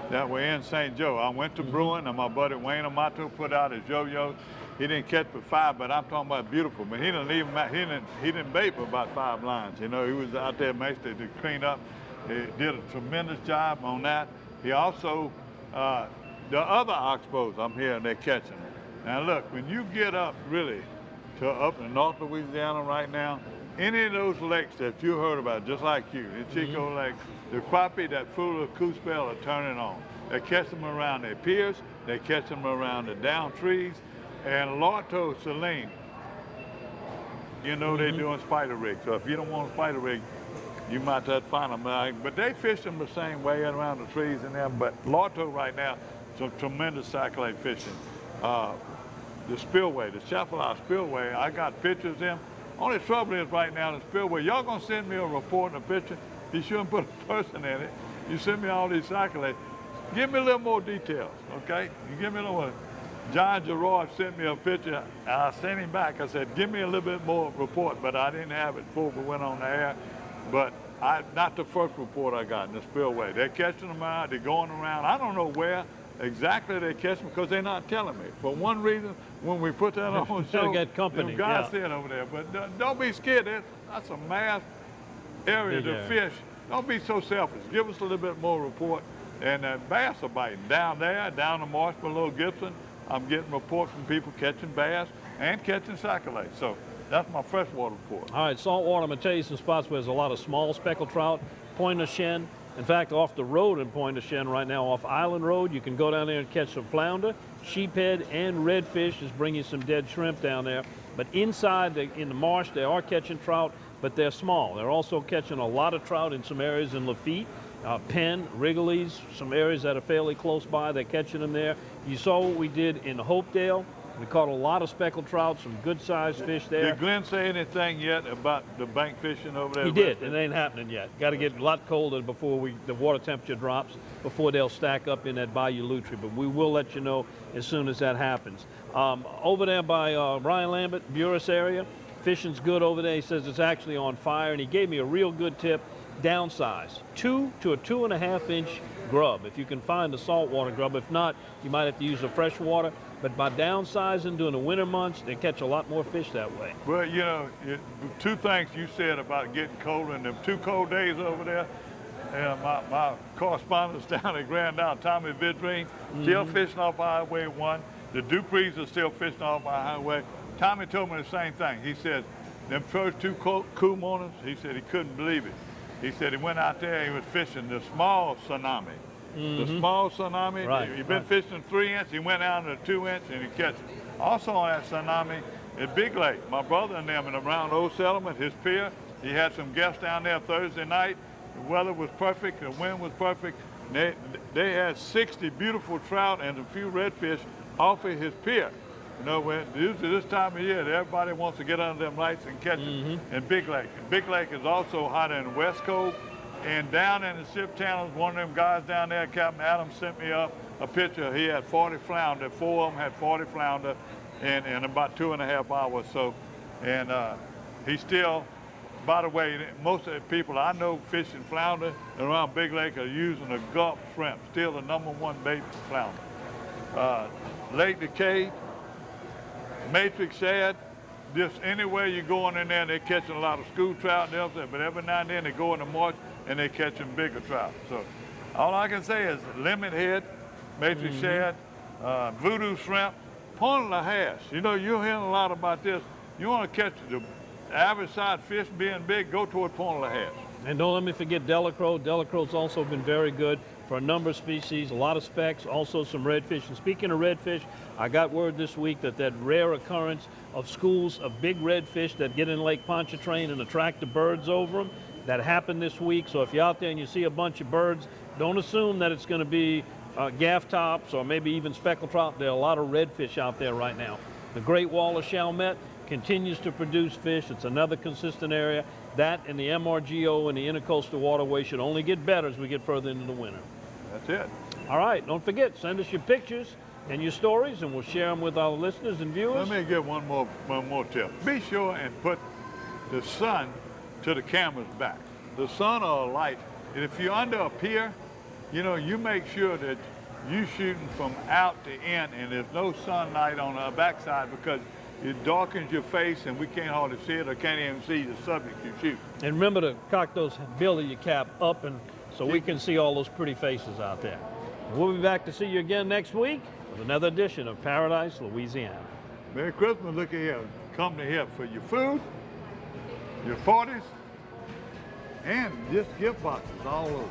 that were in St. Joe. I went to Bruin, and my buddy Wayne Amato put out his yo-yo. He didn't catch but 5, but I'm talking about beautiful. But he didn't bait for about 5 lines. You know, he was out there basically to clean up. He did a tremendous job on that. He also, the other oxbows I'm hearing they're catching. Now look, when you get up really to up in North Louisiana right now, any of those lakes that you heard about, just like you, in Chico Lake, the crappie that full of coos bell are turning on. They catch them around their piers, they catch them around the down trees, and Lorto Saline, you know they're doing spider rigs. So if you don't want a spider rig, you might have to find them. But they fish them the same way around the trees and them. But Lorto right now, some tremendous Sac-A-Lait fishing. The spillway, the Chapelhouse Spillway, I got pictures of them. Only trouble is right now, the spillway, y'all gonna send me a report and a picture? You shouldn't put a person in it. You send me all these Sac-A-Lait. Give me a little more details, okay? You give me a little more. John Gerard sent me a picture. I sent him back. I said, give me a little bit more report, but I didn't have it before we went on the air. But not the first report I got in the spillway. They're catching them out, they're going around. I don't know where exactly they catch them because they're not telling me. For one reason, when we put that on the show, get company. them guys sitting over there. But don't be scared. That's a mass area to fish. Don't be so selfish. Give us a little bit more report. And bass are biting. Down there, down the marsh below Gibson, I'm getting reports from people catching bass and catching Sac-A-Lait. So that's my freshwater report. All right, saltwater, I'm going to tell you some spots where there's a lot of small speckled trout, Pointe-aux-Chênes. In fact, off the road in Pointe-aux-Chênes right now, off Island Road, you can go down there and catch some flounder, sheephead, and redfish is bringing some dead shrimp down there. But inside, in the marsh, they are catching trout, but they're small. They're also catching a lot of trout in some areas in Lafitte, Penn, Wrigley's, some areas that are fairly close by. They're catching them there. You saw what we did in Hopedale. We caught a lot of speckled trout, some good-sized fish there. Did Glenn say anything yet about the bank fishing over there? He did. It ain't happening yet. Got to get a lot colder before the water temperature drops, before they'll stack up in that Bayou Lutry. But we will let you know as soon as that happens. Over there by Ryan Lambert, Buras area, fishing's good over there. He says it's actually on fire, and he gave me a real good tip. Downsize, 2 to a 2.5-inch grub. If you can find a saltwater grub, if not, you might have to use a freshwater. But by downsizing during the winter months, they catch a lot more fish that way. Well, you know, 2 things you said about getting colder and them 2 cold days over there. And my correspondents down at Grand Isle, Tommy Vidrine, still fishing off Highway 1. The Duprees are still fishing off our highway. Tommy told me the same thing. He said, them first 2 cool mornings, he said he couldn't believe it. He said he went out there and he was fishing the small tsunami. The small tsunami, right, he'd been fishing 3-inch, he went out to 2-inch and he catch it. Also on that tsunami at Big Lake, my brother and them in around Old Settlement, his pier, he had some guests down there Thursday night. The weather was perfect, the wind was perfect. They had 60 beautiful trout and a few redfish off of his pier. You know, when usually this time of year, everybody wants to get under them lights and catch it in Big Lake. And Big Lake is also hot in West Cove. And down in the ship channels, one of them guys down there, Captain Adams, sent me up a picture. He had 40 flounder. 4 of them had 40 flounder in about 2.5 hours. So, and he still, by the way, most of the people I know fishing flounder around Big Lake are using a Gulf shrimp, still the #1 bait for flounder. Lake Decay, Matrix shad, just anywhere you're going in there, they're catching a lot of school trout and everything, but every now and then they go in the marsh and they're catching bigger trout. So all I can say is limit head, Matrix shad, voodoo shrimp, Point of the Hash. You know, you're hearing a lot about this. You want to catch the average size fish being big, go toward Point of the Hash. And don't let me forget Delacroix. Delacroix's also been very good for a number of species, a lot of specks, also some redfish. And speaking of redfish, I got word this week that rare occurrence of schools of big redfish that get in Lake Pontchartrain and attract the birds over them, that happened this week. So if you're out there and you see a bunch of birds, don't assume that it's going to be gaff tops or maybe even speckled trout. There are a lot of redfish out there right now. The Great Wall of Chalmette continues to produce fish. It's another consistent area. That and the MRGO and the Intercoastal Waterway should only get better as we get further into the winter. That's it. All right, don't forget, send us your pictures and your stories, and we'll share them with our listeners and viewers. Let me give one more tip. Be sure and put the sun to the camera's back. The sun or a light. And if you're under a pier, you know, you make sure that you're shooting from out to in, and there's no sunlight on the backside because it darkens your face and we can't hardly see it or can't even see the subject you shoot. And remember to cock those bill of your cap up and so we can see all those pretty faces out there. And we'll be back to see you again next week with another edition of Paradise, Louisiana. Merry Christmas. Look at here. Come to here for your food, your parties, and just gift boxes all over.